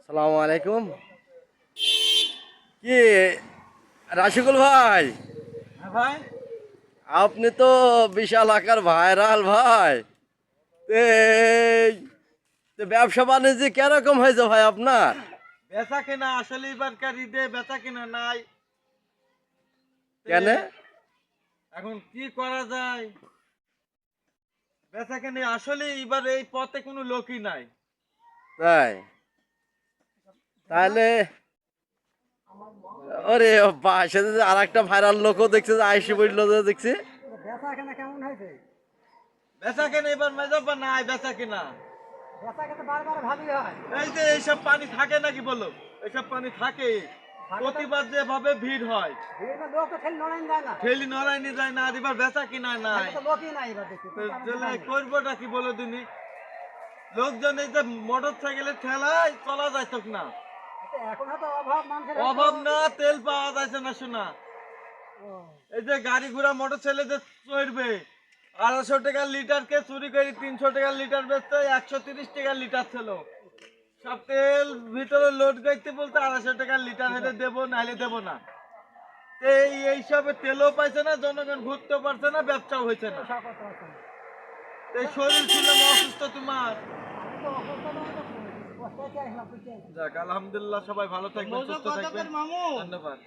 সালামু আলাইকুম। কি রাশিকুল ভাই, হ্যাঁ ভাই। আপনি তো বিশাল আকার ভাইরাল ভাই। এই তো ব্যবসা বাণিজ্য কিরকম হয়েছে ভাই আপনার? বেচা কেনা আসলে এবারকার ঈদে বেচা কেনা নাই। তে কেন? এখন কি করা যায়? বেচা কেনা আসলে এবার এই পথে কোনো লোকই নাই। তাই তাহলে ওরে পাশে আর একটা ভাইরাল লোকও দেখছে যে আইসি বললো যে দেখছি। বেচা কেনা কেমন হয়েছে? বেচা কেনা এবার মেজাবা নাই বেচা কেনা। বেচা কেনা বারবার ভাবি হয়। এই যে এইসব পানি থাকে নাকি বলো? এইসব পানি থাকে। প্রতিবার যেভাবে ভিড় হয়, বিভিন্ন লোক তো ঠেলি নড়াইন যায় না। ঠেলি নড়াইনি যায় না, আর এবার বেচা কিনা নাই। এখন তো লোকই নাই এবার দেখছি। তাহলে করবোটা কি বলো দিনি? লোকজন এই যে মোটর সাইকেলের ঠেলায় চলা যাইত না। এখন হয়তো অভাব মানুষের অভাব না, তেল পাওয়া যাচ্ছে না শোনা। এই যে গাড়ি ঘোড়া মোটর ছেলে যে চড়বে, 250 টাকা লিটার কে চুরি করে 300 টাকা লিটার বেচতে 130 টাকা লিটার ছিল। সব তেল ভিতরে লোড করতে বলতে 250 টাকা লিটার হলে দেবো, নাহলে দেবো না। এইসবে তেলও পাইছে না, জনগণ ঘুরতেও পারছে না, ব্যবসাও হয়েছে না। এই শরীর ছিল অসুস্থ তোমার। যাক আলহামদুলিল্লাহ, সবাই ভালো থাকবেন, সুস্থ থাকবেন। ধন্যবাদ।